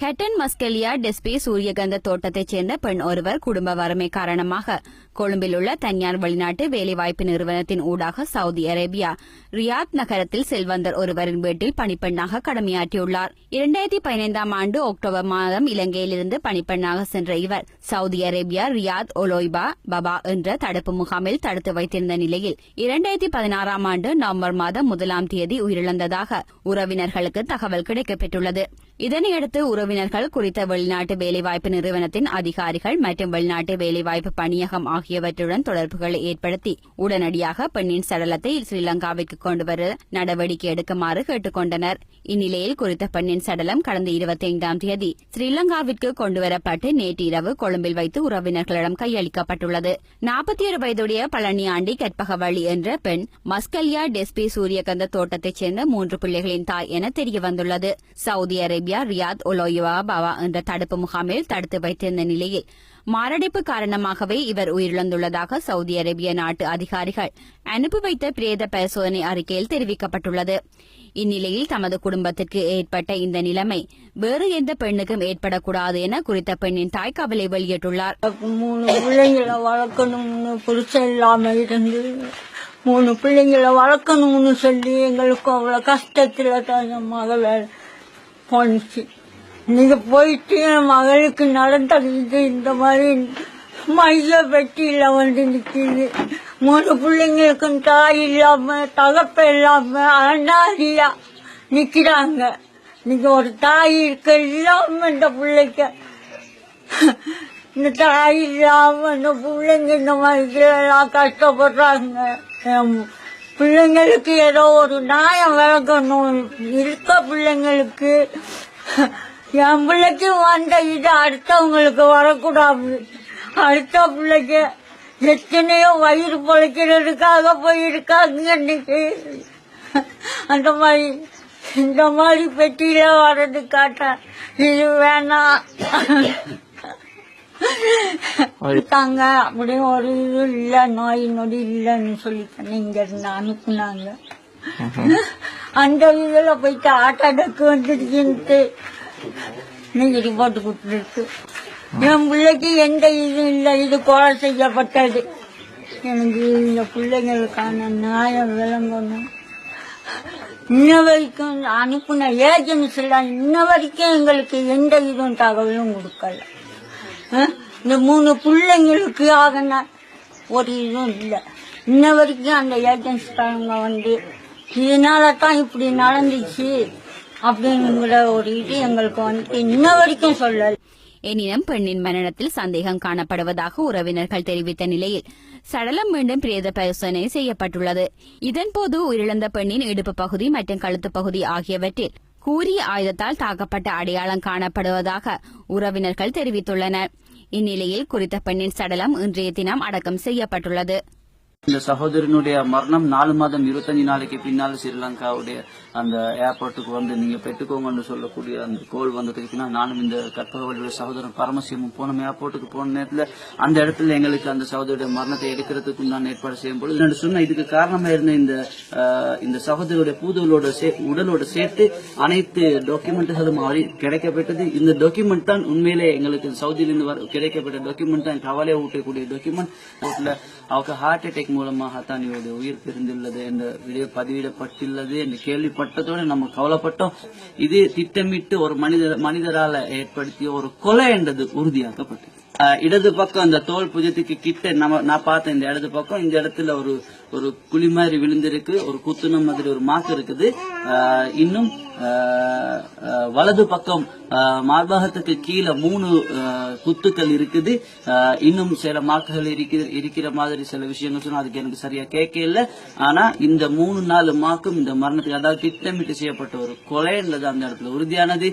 ஹெட்டன் மஸ்கெலியா டெஸ்பி சூரியகந்த தோட்டத்தைச் சேர்ந்த பெண் ஒருவர் குடும்ப வறுமை காரணமாக கொழும்பில் உள்ள தனியார் வெளிநாட்டு வேலைவாய்ப்பு நிறுவனத்தின் ஊடாக சவுதி அரேபியா ரியாத் நகரத்தில் செல்வந்தர் ஒருவரின் வீட்டில் பணிப்பெண்ணாக கடமையாற்றியுள்ளார். 2015 ஆண்டு அக்டோபர் மாதம் இலங்கையிலிருந்து பணிப்பெண்ணாக சென்ற இவர் சவுதி அரேபியா ரியாத் ஒலோய்பா பபா என்ற தடுப்பு முகாமில் தடுத்து வைத்திருந்த நிலையில் 2016 ஆண்டு நவம்பர் மாதம் 1ஆம் தேதி உயிரிழந்ததாக உறவினர்களுக்கு தகவல் கிடைக்கப்பெற்றுள்ளது. இதனையடுத்து உறவினர்கள் குறித்த வெளிநாட்டு வேலைவாய்ப்பு நிறுவனத்தின் அதிகாரிகள் மற்றும் வெளிநாட்டு வேலைவாய்ப்பு பணியகம் ஆகியவற்றுடன் தொடர்புகளை ஏற்படுத்தி உடனடியாக பெண்ணின் சடலத்தை ஸ்ரீலங்காவிற்கு கொண்டுவர நடவடிக்கை எடுக்குமாறு கேட்டுக் கொண்டனர். இந்நிலையில் குறித்த பெண்ணின் சடலம் கடந்த 25ஆம் தேதி ஸ்ரீலங்காவிற்கு கொண்டுவரப்பட்டு நேற்று இரவு கொழும்பில் வைத்து உறவினர்களிடம் கையளிக்கப்பட்டுள்ளது. 41 வயதுடைய பழனியாண்டி கற்பகவள்ளி என்ற பெண் மஸ்கலியா டெஸ்பி சூரியகந்த தோட்டத்தைச் சேர்ந்த 3 பிள்ளைகளின் தாய் என தெரியவந்துள்ளது. சவுதி அரேபியா ரியாத் ஒலோய்வா பவா என்ற தடுப்பு முகாமில் தடுத்து வைத்திருந்த நிலையில் மாரடைப்பு காரணமாகவே இவர் உயிரிழந்துள்ளதாக சவுதி அரேபிய நாட்டு அதிகாரிகள் அனுப்பி வைத்த பிரேத பரிசோதனை அறிக்கையில் தெரிவிக்கப்பட்டுள்ளது. இந்நிலையில் தமது குடும்பத்திற்கு ஏற்பட்ட இந்த நிலைமை வேறு எந்த பெண்ணுக்கும் ஏற்படக்கூடாது என குறித்த பெண்ணின் தாய் கவலை வெளியிட்டுள்ளார். 3 பிள்ளைங்களை வளர்க்கணும்னு புருஷன் இல்லாம இருந்து 3 பிள்ளைங்களை வளர்க்கணும்னு சொல்லி எங்களுக்கு அவ்வளவு கஷ்டத்துல தான் என் மகள் போனுச்சு. நீங்க போயிட்டு என் மகளுக்கு நடந்தது இந்த மாதிரி மைய பெட்டியில வந்து நிக்குது. 3 பிள்ளைங்களுக்கும் தாய் இல்லாம தகப்ப இல்லாம அனாதியா நிக்கிறாங்க. நீங்க ஒரு தாய் இருக்க இல்லாம இந்த பிள்ளைக்க இந்த தாய் இல்லாம இந்த பிள்ளைங்க இந்த மாதிரி எல்லாம் கஷ்டப்படுறாங்க. பிள்ளைங்களுக்கு ஏதோ ஒரு நியாயம் விளக்கணும். இருக்க பிள்ளைங்களுக்கு என் பிள்ளைக்கு வந்த இது அடுத்தவங்களுக்கு வரக்கூடாது. அடுத்த பிள்ளைக்கு எத்தனையோ வயிறு பொழைக்கிறதுக்காக போயிருக்காங்க. இன்னைக்கு அந்த மாதிரி இந்த மாதிரி பெட்டியில வர்றது காட்ட இது வேணாம் இருக்காங்க. அப்படியே ஒரு இது இல்ல, நோய் நொடி இல்லன்னு சொல்லிட்டு இங்க இருந்து அனுப்புனாங்க. அந்த இதுல போயிட்டு ஆட்டாடக்கு வந்துருச்சுன்ட்டு நீங்க ரிப்போர்ட் கொடுத்துருக்கு. என் பிள்ளைக்கு எந்த இதுவும் இல்லை, இது கொலை செய்யப்பட்டது. எனக்கு இந்த பிள்ளைங்களுக்கான நியாயம் விளங்கணும். இன்ன வரைக்கும் அனுப்புன ஏஜென்சில இன்ன வரைக்கும் எங்களுக்கு எந்த இதுவும் தகவலும் கொடுக்கல. இந்த 3 பிள்ளைங்களுக்கு ஆகின ஒரு இதுவும் இல்லை. இன்ன வரைக்கும் அந்த ஏஜென்சிக்காரங்க வந்து இதனால தான் இப்படி நடந்துச்சு அப்படிங்கிற ஒரு இது எங்களுக்கு வந்து இன்ன வரைக்கும் சொல்லல. எனினும் பெண்ணின் மரணத்தில் சந்தேகம் காணப்படுவதாக உறவினர்கள் தெரிவித்த நிலையில் சடலம் மீண்டும் பிரேத பரிசோதனை செய்யப்பட்டுள்ளது. இதன்போது உயிரிழந்த பெண்ணின் இடுப்பு பகுதி மற்றும் கழுத்து பகுதி ஆகியவற்றில் கூரிய ஆயுதத்தால் தாக்கப்பட்ட அடையாளம் காணப்படுவதாக உறவினர்கள் தெரிவித்துள்ளனர். இந்நிலையில் குறித்த பெண்ணின் சடலம் இன்றைய தினம் அடக்கம் செய்யப்பட்டுள்ளது. இந்த சகோதரனுடைய மரணம் 4 மாதம் 25 நாளைக்கு பின்னால் ஸ்ரீலங்காவுடைய அந்த ஏர்போர்ட்டுக்கு வந்து நீங்க பெற்றுக்கோங்கன்னு சொல்லக்கூடிய அந்த கோல் வந்ததுக்கு நானும் இந்த கற்பகவல்லியுடைய சகோதரன் பரமசிவமும் போனோம். ஏர்போர்ட்டுக்கு போன நேரத்தில் அந்த இடத்துல எங்களுக்கு அந்த சகோதரருடைய மரணத்தை எடுக்கிறதுக்கு நான் ஏற்பாடு செய்யும் பொழுது நான் சொன்ன இதுக்கு காரணமா இருந்த இந்த சகோதரருடைய உடலோட சேர்த்து அனைத்து டாக்குமெண்ட்களும் கிடைக்கப்பட்டது. இந்த டாக்குமெண்ட் தான் உண்மையிலே எங்களுக்கு சவுதியிலிருந்து கிடைக்கப்பட்ட டாக்குமெண்ட் தான் கவலையை ஊட்டக்கூடிய டாக்குமெண்ட். அவங்க ஹார்ட் அட்டாக் மூலமாக தான் இவருடைய உயிர் பிரிந்துள்ளது என்ற வீடியோ பதிவிடப்பட்டுள்ளது என்று கேள்விப்பட்டதோடு நம்ம கவலைப்பட்டோம். இது திட்டமிட்டு ஒரு மனிதரால ஏற்படுத்திய ஒரு கொலை என்றது உறுதியாக்கப்பட்டது. இடது பக்கம் அந்த தோல் புஜத்துக்கு கிட்ட நான் பார்த்தேன். இந்த இடது பக்கம் இந்த இடத்துல ஒரு குழி மாதிரி விழுந்திருக்கு, ஒரு குத்துன மாதிரி ஒரு மார்க் இருக்குது. இன்னும் வலது பக்கம் மார்பகத்துக்கு கீழே 3 குத்துக்கள் இருக்குது. இன்னும் சில மார்க்குகள் இருக்கிற மாதிரி சில விஷயங்கள் சொன்னா அதுக்கு எனக்கு சரியா கேட்கல. ஆனா இந்த 3-4 மார்க்கும் இந்த மரணத்துக்கு அதாவது திட்டமிட்டு செய்யப்பட்ட ஒரு கொலைன்றது அந்த இடத்துல உறுதியானது.